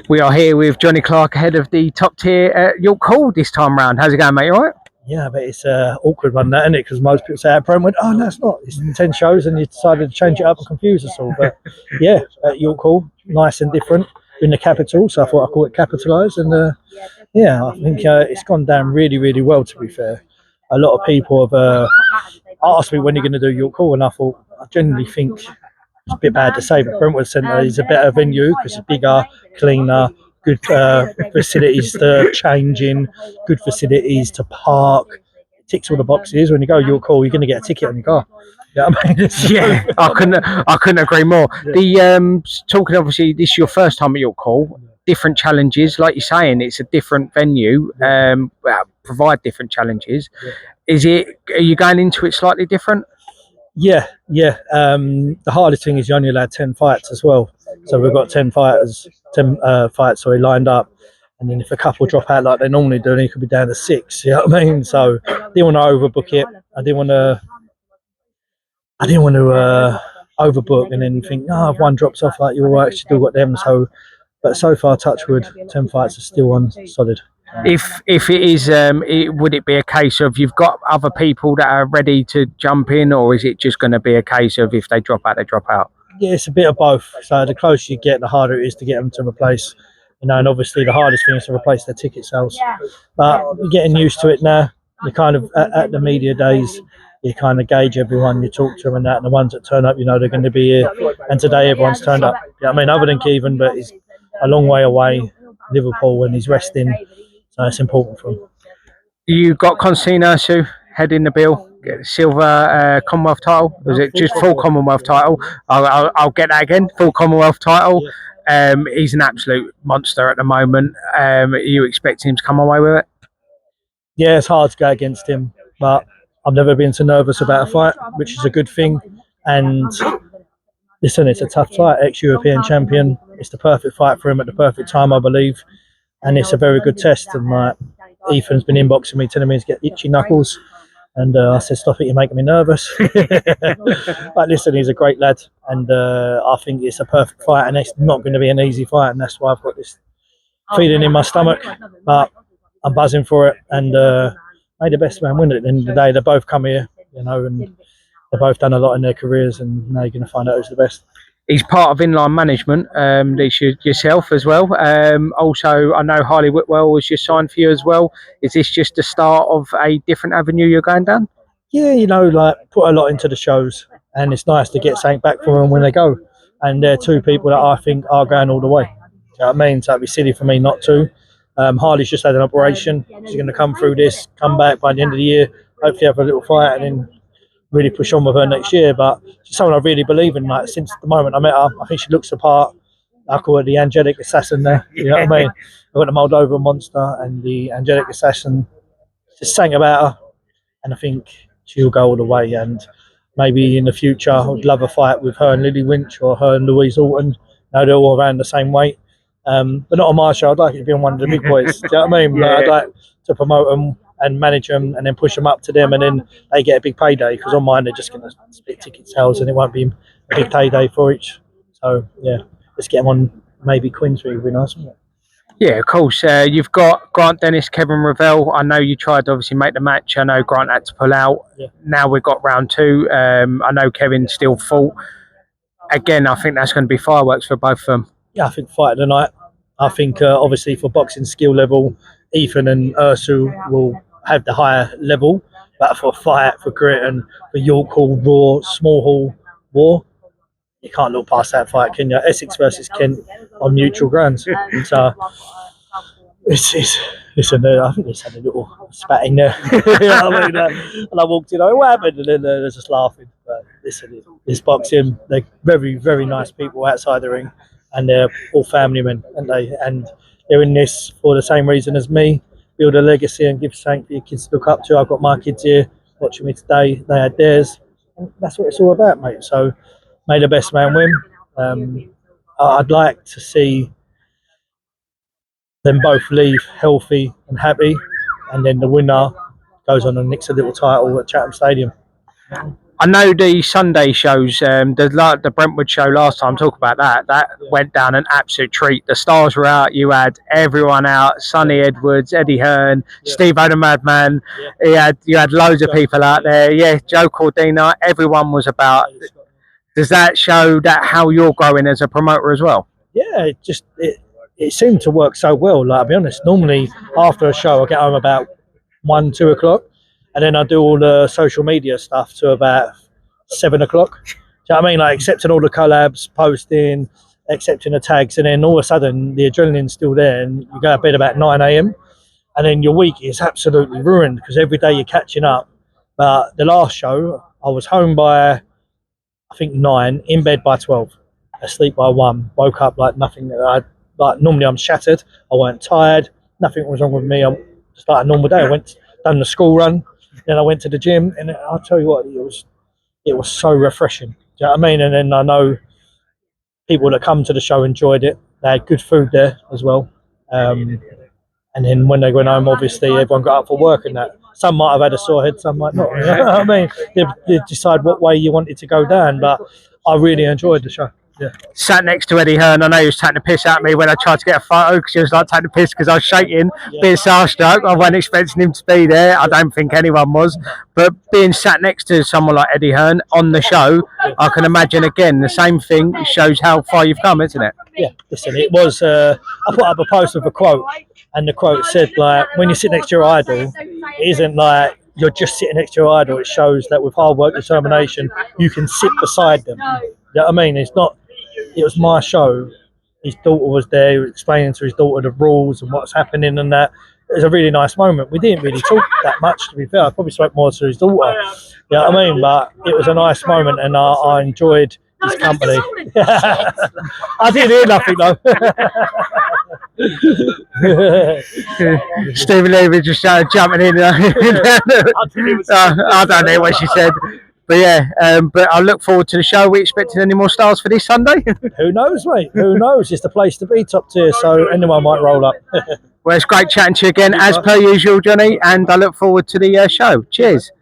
We are here with Johnny Clark ahead of the top tier at York Hall this time round. How's it going, mate? You all right? Yeah, but it's an awkward one, that, isn't it? Because most people say at Brentwood, oh, no, it's not. It's 10 shows and you decided to change it up and confuse us all. But yeah, at York Hall, nice and different in the capital. So I thought I'd call it Capitalise. And yeah, I think it's gone down really, really well, to be fair. A lot of people have asked me when you're going to do York Hall, and I thought, I generally think it's a bit bad to say, but Brentwood Centre is a better venue because it's bigger, cleaner, good facilities to change in, good facilities to park. It ticks all the boxes. When you go York Hall, you're going to get a ticket on your car. You know what I mean? Yeah, I couldn't agree more. Yeah. The talking obviously, this is your first time at York Hall. Different challenges, like you're saying, it's a different venue. Provide different challenges. Yeah. Are you going into it slightly different? Yeah. The hardest thing is you only allowed 10 fights as well. So we've got 10 fights lined up. And then if a couple drop out like they normally do, then it could be down to 6. You know what I mean? So I didn't want to overbook it. I didn't want to overbook and then think, no, if one drops off, like you're right, still got them. But so far, touch wood, 10 fights are still on solid. If it is, would it be a case of you've got other people that are ready to jump in, or is it just going to be a case of if they drop out, they drop out? Yeah, it's a bit of both. So the closer you get, the harder it is to get them to replace. And obviously the hardest thing is to replace their ticket sales. But you're getting used to it now. You kind of at the media days, you kind of gauge everyone, you talk to them and that, and the ones that turn up, they're going to be here. And today everyone's turned up. You know what I mean, other than Kevin, but he's a long way away, Liverpool, and he's resting. So it's important for him. You got Constantine Ursu heading the bill, get the silver Commonwealth title. Was it just full Commonwealth title? I'll get that again, full Commonwealth title. Yeah. He's an absolute monster at the moment. Are you expecting him to come away with it? Yeah, it's hard to go against him, but I've never been so nervous about a fight, which is a good thing. And listen, it's a tough fight, ex-European champion. It's the perfect fight for him at the perfect time, I believe. And it's a very good test. And Ethan's been inboxing me, telling me he's got itchy knuckles. And I said, stop it, you're making me nervous. But listen, he's a great lad. And I think it's a perfect fight. And it's not going to be an easy fight. And that's why I've got this feeling in my stomach. But I'm buzzing for it. And may the best man win it. At the end of the day, they both come here, and they've both done a lot in their careers. And now you're going to find out who's the best. He's part of inline management, yourself as well. Also, I know Harley Whitwell was just signed for you as well. Is this just the start of a different avenue you're going down? Yeah, put a lot into the shows, and it's nice to get something back from them when they go. And they're two people that I think are going all the way. You know what I mean? So it'd be silly for me not to. Harley's just had an operation. She's going to come through this, come back by the end of the year, hopefully have a little fight, and then really push on with her next year. But she's someone I really believe in. Since the moment I met her, I think she looks the part. I call her the angelic assassin there. You know what I mean? I've got the Moldova monster and the angelic assassin. Just sang about her, and I think she'll go all the way. And maybe in the future, I would love a fight with her and Lily Winch or her and Louise Alton. They're all around the same weight. But not on my show. I'd like it to be on one of the big boys. Do you know what I mean? Yeah. I'd like to promote them and manage them and then push them up to them, and then they get a big payday, because on mine they're just going to split ticket sales and it won't be a big payday for each. So yeah, let's get them on maybe Queensbury, would be nice, wouldn't it? Yeah, of course. You've got Grant Dennis, Kevin Revell. I know you tried to obviously make the match. I know Grant had to pull out. Yeah. Now we've got round 2. I know Kevin still fought. Again, I think that's going to be fireworks for both of them. Yeah, I think fight of the night. I think obviously for boxing skill level, Ethan and Ursu will have the higher level, but for fight, for grit, and for York Hall Raw, Small Hall War, you can't look past that fight, can you? Essex versus Kent on neutral grounds. So listen, I think they had a little spat in there. You know what I mean? And I walked in, what happened? And then they're just laughing. But listen, it's boxing. They're very, very nice people outside the ring, and they're all family men, and they're in this for the same reason as me. Build a legacy and give thanks for your kids to look up to. I've got my kids here watching me today. They had theirs. And that's what it's all about, mate. So may the best man win. I'd like to see them both leave healthy and happy, and then the winner goes on and nicks a little title at Chatham Stadium. I know the Sunday shows, the Brentwood show last time. Talk about that. That went down an absolute treat. The stars were out. You had everyone out. Sonny Edwards, Eddie Hearn, Steve O the Madman. You had loads of people out there. Yeah, Joe Cordina. Everyone was about. Does that show that how you're growing as a promoter as well? Yeah, it seemed to work so well. Like, I'll be honest, normally after a show I get home about 1, 2 o'clock, and then I do all the social media stuff to about 7 o'clock. Do you know what I mean? Like accepting all the collabs, posting, accepting the tags, and then all of a sudden the adrenaline's still there, and you go to bed about 9 a.m. and then your week is absolutely ruined because every day you're catching up. But the last show, I was home by I think 9, in bed by 12, asleep by 1, woke up like nothing. Like normally I'm shattered. I weren't tired. Nothing was wrong with me. I'm just like a normal day. I done the school run, then I went to the gym, and I'll tell you what, it was so refreshing. Do you know what I mean? And then I know people that come to the show enjoyed it. They had good food there as well. And then when they went home, obviously everyone got up for work and that. Some might have had a sore head, some might not. You know what I mean, they decide what way you wanted to go down. But I really enjoyed the show. Yeah. Sat next to Eddie Hearn. I know he was taking the piss out of me when I tried to get a photo because he was like taking the piss because I was shaking, being starstruck. I wasn't expecting him to be there. I don't think anyone was. But being sat next to someone like Eddie Hearn on the show, I can imagine again the same thing. It shows how far you've come, isn't it? Yeah, listen, it was. I put up a post with a quote, and the quote said, like, when you sit next to your idol, it isn't like you're just sitting next to your idol. It shows that with hard work, determination, you can sit beside them. You know what I mean? It's not. It was my show. His daughter was there. He was explaining to his daughter the rules and what's happening and that. It was a really nice moment. We didn't really talk that much, to be fair. I probably spoke more to his daughter. You know what I mean? But it was a nice moment, and I enjoyed his company. I didn't hear nothing though. Stephen Levy just started jumping in. I don't know what she said. But yeah, but I look forward to the show. Are we expecting any more stars for this Sunday? Who knows, mate? Who knows? It's the place to be, top tier, so anyone might roll up. Well, it's great chatting to you again, as per usual, Johnny, and I look forward to the show. Cheers.